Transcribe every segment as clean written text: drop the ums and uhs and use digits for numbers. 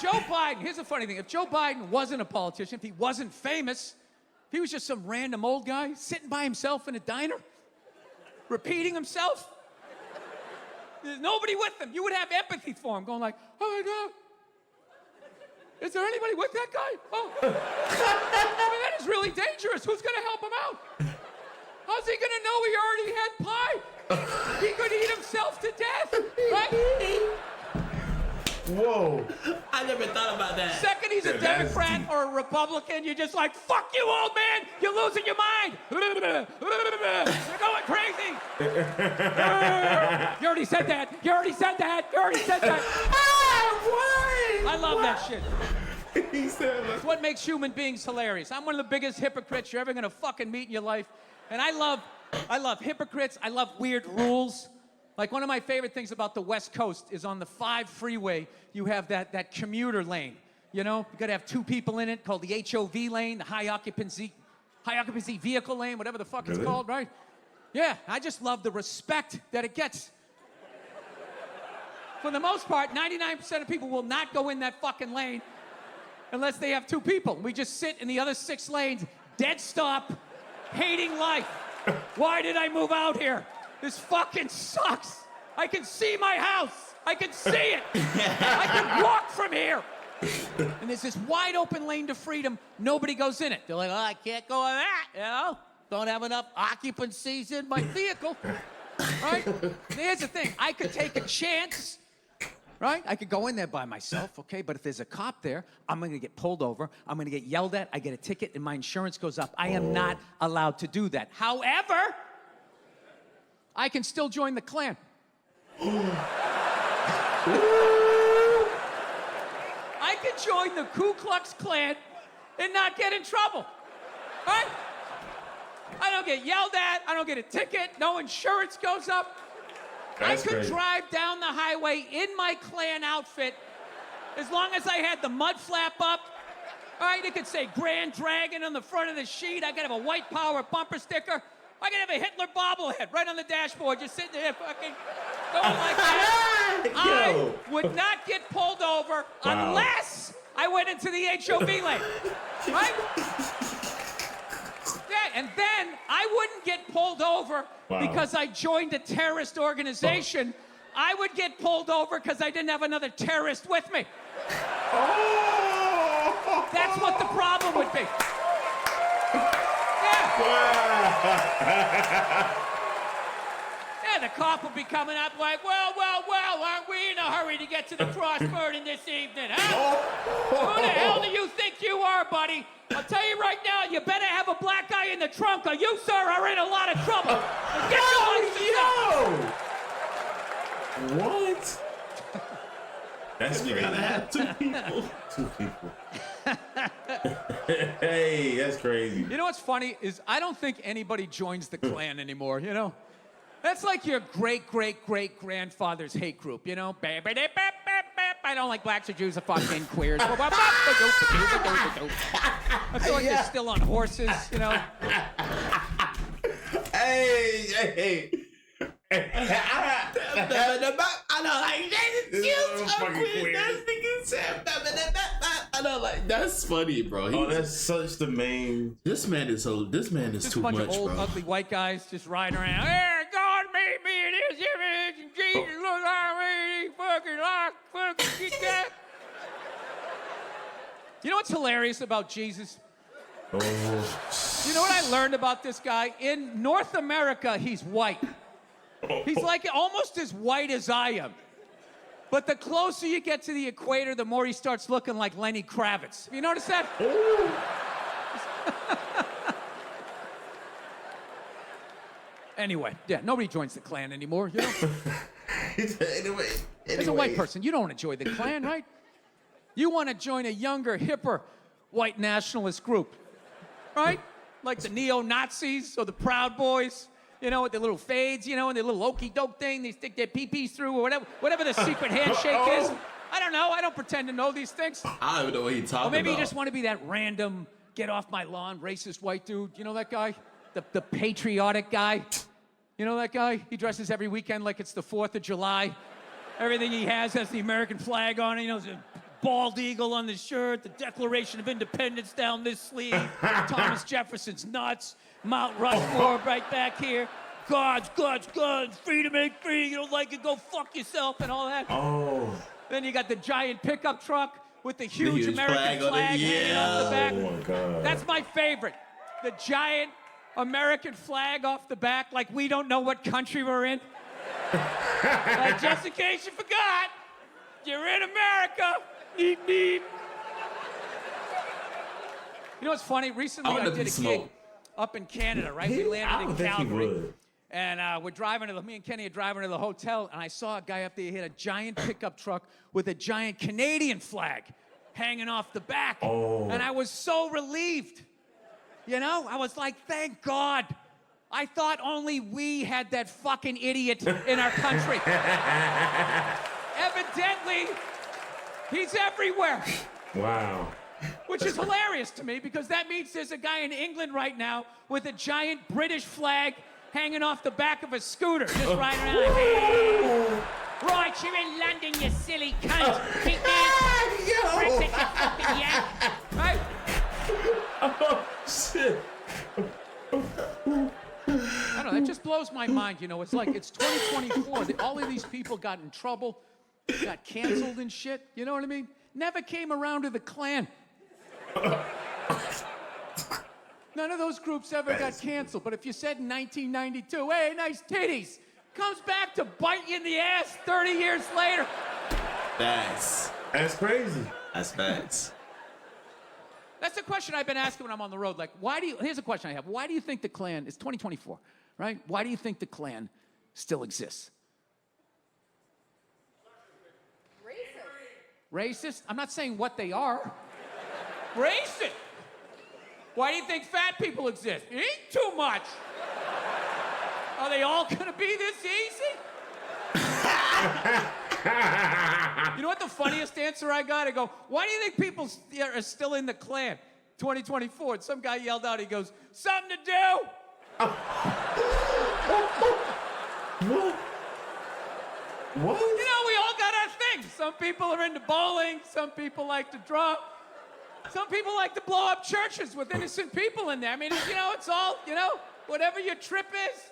Joe Biden, here's the funny thing. If Joe Biden wasn't a politician, if he wasn't famous, if he was just some random old guy sitting by himself in a diner, repeating himself, there's nobody with him. You would have empathy for him, going like, oh my God, is there anybody with that guy? Oh, I mean, that is really dangerous. Who's gonna help him out? How's he gonna know he already had pie? He could eat himself to death, right? Whoa. I never thought about that. Second he's a Democrat or a Republican, you're just like, fuck you, old man! You're losing your mind! You're going crazy! You already said that! You already said that! You already said that! I love that shit. He said It's what makes human beings hilarious. I'm one of the biggest hypocrites you're ever gonna fucking meet in your life. And I love hypocrites. I love weird rules. Like, one of my favorite things about the West Coast is on the 5 freeway, you have that commuter lane. You know, you gotta have 2 people in it, called the HOV lane, the high occupancy vehicle lane, whatever the fuck it's called, right? Yeah, I just love the respect that it gets. For the most part, 99% of people will not go in that fucking lane unless they have 2 people. We just sit in the other 6 lanes, dead stop, hating life. Why did I move out here? This fucking sucks. I can see my house. I can see it. I can walk from here. And there's this wide open lane to freedom. Nobody goes in it. They're like, oh, I can't go in that, you know? Don't have enough occupancies in my vehicle, right? Here's the thing. I could take a chance, right? I could go in there by myself, okay? But if there's a cop there, I'm gonna get pulled over. I'm gonna get yelled at. I get a ticket, and my insurance goes up. I am not allowed to do that. However, I can still join the Klan. I can join the Ku Klux Klan and not get in trouble, right? I don't get yelled at. I don't get a ticket. No insurance goes up. That's I could crazy. drive down the highway in my Klan outfit as long as I had the mud flap up. All right, it could say Grand Dragon on the front of the sheet. I could have a white power bumper sticker. I could have a Hitler bobblehead right on the dashboard, just sitting there fucking going like that. I would not get pulled over unless I went into the HOV lane, right? Yeah, and then I wouldn't get pulled over because I joined a terrorist organization. I would get pulled over because I didn't have another terrorist with me. That's what the problem would be. Yeah, the cop will be coming up like, well, aren't we in a hurry to get to the cross-burning this evening, huh? Who the hell do you think you are, buddy? I'll tell you right now, you better have a black guy in the trunk or you, sir, are in a lot of trouble. Get your license out. What? That's You gotta have 2 people. 2 people. Hey, that's crazy. You know what's funny is I don't think anybody joins the Klan anymore, you know? That's like your great-great-great-grandfather's hate group, you know? I don't like blacks or Jews or fucking queers. I feel like they're still on horses, you know? Hey. I know, like, that's queer. That's nigga said. I know, like, that's funny, bro. That's such the main. This man is too much, Just a bunch of old, bro. ugly white guys just riding around. Hey, God made me in his image, and Jesus look like me, he fucking get that. You know what's hilarious about Jesus? Oh. You know what I learned about this guy? In North America, he's white. He's like almost as white as I am. But the closer you get to the equator, the more he starts looking like Lenny Kravitz. Have you noticed that? Anyway, yeah, nobody joins the Klan anymore, you know? Anyway. As a white person, you don't want to join the Klan, right? You want to join a younger, hipper, white nationalist group, right? Like the neo-Nazis or the Proud Boys, you know, with their little fades, you know, and their little okey-doke thing they stick their pee-pees through or whatever the secret handshake is. I don't know. I don't pretend to know these things. I don't even know what he's talking about. Or maybe you just want to be that random, get off my lawn, racist white dude. You know that guy? The patriotic guy? You know that guy? He dresses every weekend like it's the 4th of July. Everything he has the American flag on it. You know, bald eagle on the shirt, the Declaration of Independence down this sleeve, Thomas Jefferson's nuts, Mount Rushmore right back here. Gods, freedom ain't free, you don't like it, go fuck yourself, and all that. Oh. Then you got the giant pickup truck with the huge American flag on it, flag hanging off the back. Oh my God. That's my favorite. The giant American flag off the back, like we don't know what country we're in. Like, just in case you forgot, you're in America. Neep, neep. You know what's funny? Recently I did a gig up in Canada, right? We landed in Calgary. And we're driving to me and Kenny are driving to the hotel, and I saw a guy up there, he had a giant pickup truck with a giant Canadian flag hanging off the back. Oh. And I was so relieved. You know, I was like, thank God. I thought only we had that fucking idiot in our country. Evidently, he's everywhere. Wow. Which is hilarious to me, because that means there's a guy in England right now with a giant British flag hanging off the back of a scooter, just riding around like, hey, right, you're in London, you silly cunt. Keep Brexit, you fucking yank. Right? Oh, shit. I don't know, that just blows my mind, you know. It's like, it's 2024. All of these people got in trouble, got canceled and shit, you know what I mean? Never came around to the Klan. None of those groups ever got canceled, but if you said in 1992, hey, nice titties, comes back to bite you in the ass 30 years later. That's crazy. That's facts. That's a question I've been asking when I'm on the road. Like, here's a question I have. Why do you think the Klan, it's 2024, right? Why do you think the Klan still exists? Racist? I'm not saying what they are. Racist! Why do you think fat people exist? You eat too much. Are they all gonna be this easy? You know what the funniest answer I got? I go, why do you think people are still in the Klan? 2024. And some guy yelled out, he goes, something to do. What? You know, we all got our things. Some people are into bowling. Some people like to draw. Some people like to blow up churches with innocent people in there. I mean, you know, it's all, you know, whatever your trip is.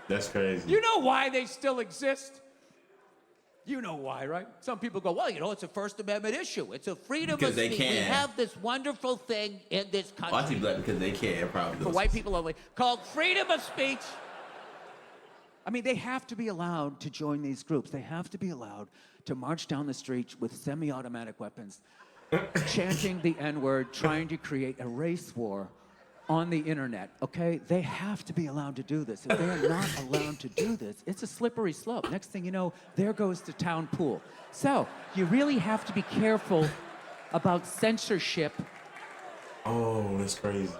That's crazy. You know why they still exist? You know why, right? Some people go, well, you know, it's a First Amendment issue. It's a freedom Because of they speech. can. We have this wonderful thing in this country. Why people because they can probably. For white people only, called freedom of speech. I mean, they have to be allowed to join these groups. They have to be allowed to march down the street with semi-automatic weapons, chanting the N-word, trying to create a race war on the internet, okay? They have to be allowed to do this. If they are not allowed to do this, it's a slippery slope. Next thing you know, there goes the town pool. So, you really have to be careful about censorship. Oh, that's crazy.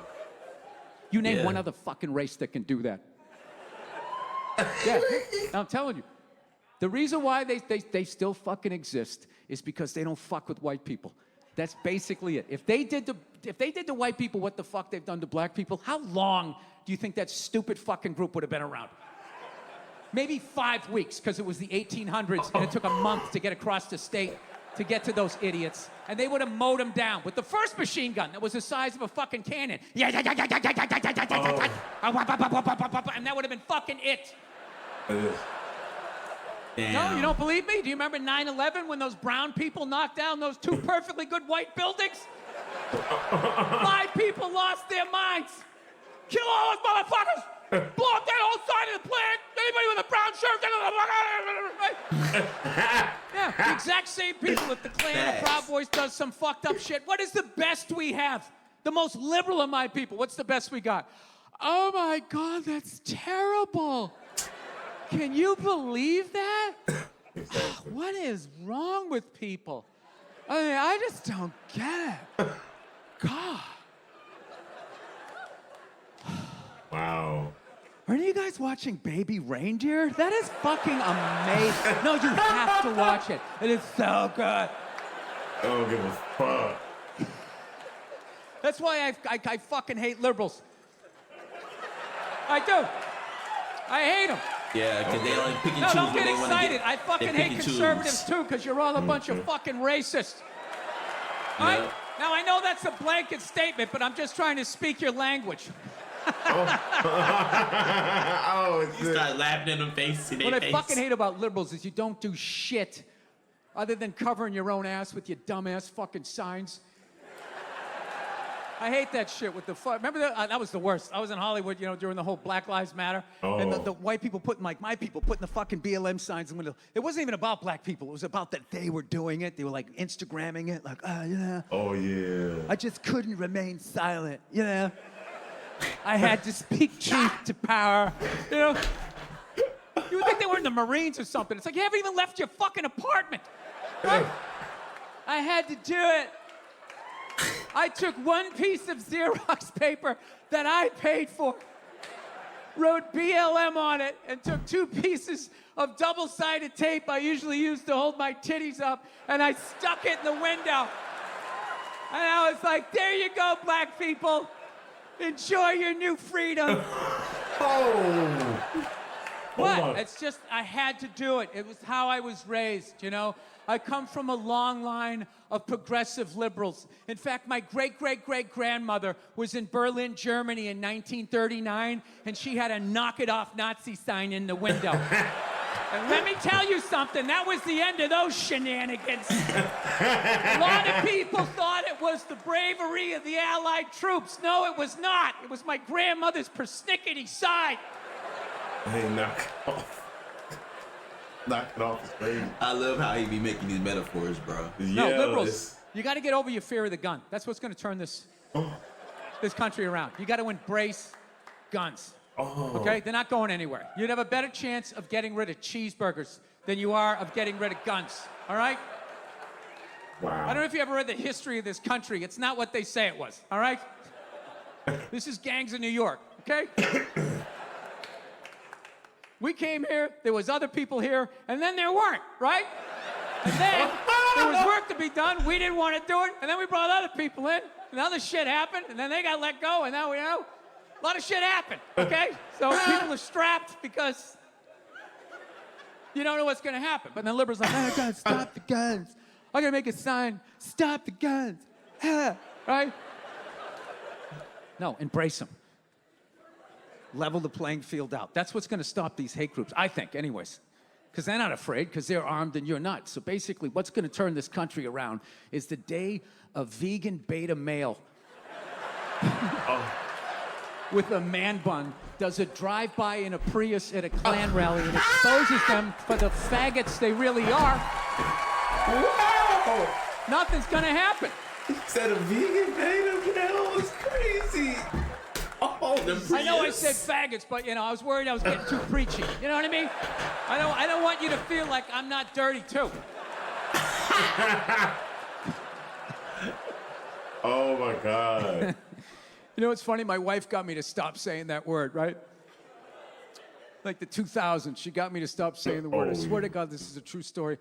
You name one other fucking race that can do that. Yeah, I'm telling you. The reason why they still fucking exist is because they don't fuck with white people. That's basically it. If they did to white people what the fuck they've done to black people, how long do you think that stupid fucking group would have been around? Maybe 5 weeks, because it was the 1800s and it took a month to get across the state to get to those idiots. And they would have mowed them down with the first machine gun that was the size of a fucking cannon. And that would have been fucking it. Damn. No, you don't believe me? Do you remember 9/11 when those brown people knocked down those 2 perfectly good white buildings? 5 people lost their minds. Kill all those motherfuckers! Blow up that whole side of the plant! Anybody with a brown shirt, get the yeah, the exact same people. If the Klan or Proud Boys does some fucked up shit, what is the best we have? The most liberal of my people. What's the best we got? Oh my God, that's terrible. Can you believe that? What is wrong with people? I mean, I just don't get it. God. Wow. Aren't you guys watching Baby Reindeer? That is fucking amazing. No, you have to watch it. It is so good. I don't give a fuck. That's why I fucking hate liberals. I do. I hate them. Yeah, because they only pick and No, choose don't what get they want to excited. get. I fucking They pick hate and conservatives choose. too, because you're all a bunch of fucking racists. All right? Yeah. Now, I know that's a blanket statement, but I'm just trying to speak your language. Oh, You start laughing in their face. What I fucking hate about liberals is you don't do shit other than covering your own ass with your dumbass fucking signs. I hate that shit with the fuck. Remember that was the worst. I was in Hollywood, you know, during the whole Black Lives Matter. And the white people putting, like, my people putting the fucking BLM signs in the window. It wasn't even about black people. It was about that they were doing it. They were, like, Instagramming it. Like, yeah. Oh, yeah. I just couldn't remain silent, you know? I had to speak truth to power, you know? You would think they were in the Marines or something. It's like, you haven't even left your fucking apartment. Right? I had to do it. I took one piece of Xerox paper that I paid for, wrote BLM on it, and took 2 pieces of double-sided tape I usually use to hold my titties up, and I stuck it in the window. And I was like, there you go, black people. Enjoy your new freedom. Oh. What? It's just, I had to do it. It was how I was raised, you know? I come from a long line of progressive liberals. In fact, my great-great-great-grandmother was in Berlin, Germany in 1939, and she had a knock it off Nazi sign in the window. And let me tell you something, that was the end of those shenanigans. A lot of people thought it was the bravery of the Allied troops. No, it was not. It was my grandmother's persnickety side. Hey, knock it off. Knock it off is crazy. I love how he be making these metaphors, bro. No, Yeah, liberals, you got to get over your fear of the gun. That's what's going to turn this country around. You got to embrace guns. Okay? They're not going anywhere. You'd have a better chance of getting rid of cheeseburgers than you are of getting rid of guns. All right? Wow. I don't know if you ever read the history of this country. It's not what they say it was. All right? This is gangs in New York. Okay? We came here, there was other people here, and then there weren't, right? And then there was work to be done, we didn't want to do it, and then we brought other people in, and other shit happened, and then they got let go, and now we know. A lot of shit happened, okay? So people are strapped because you don't know what's gonna happen. But then liberals are like, oh, God, stop the guns. I'm gonna make a sign, stop the guns. Right? No, embrace them. Level the playing field out. That's what's gonna stop these hate groups, I think, anyways. Because they're not afraid, because they're armed and you're not. So basically, what's gonna turn this country around is the day a vegan beta male with a man bun does a drive-by in a Prius at a Klan rally and exposes them for the faggots they really are. Wow. Nothing's gonna happen. Said a vegan beta male was crazy. Oh, the I know I Prius. said faggots, but you know, I was worried I was getting too preachy. You know what I mean? I don't want you to feel like I'm not dirty too. Oh my God. You know what's funny? My wife got me to stop saying that word, right? Like the 2000s, she got me to stop saying the word. I swear to God, this is a true story.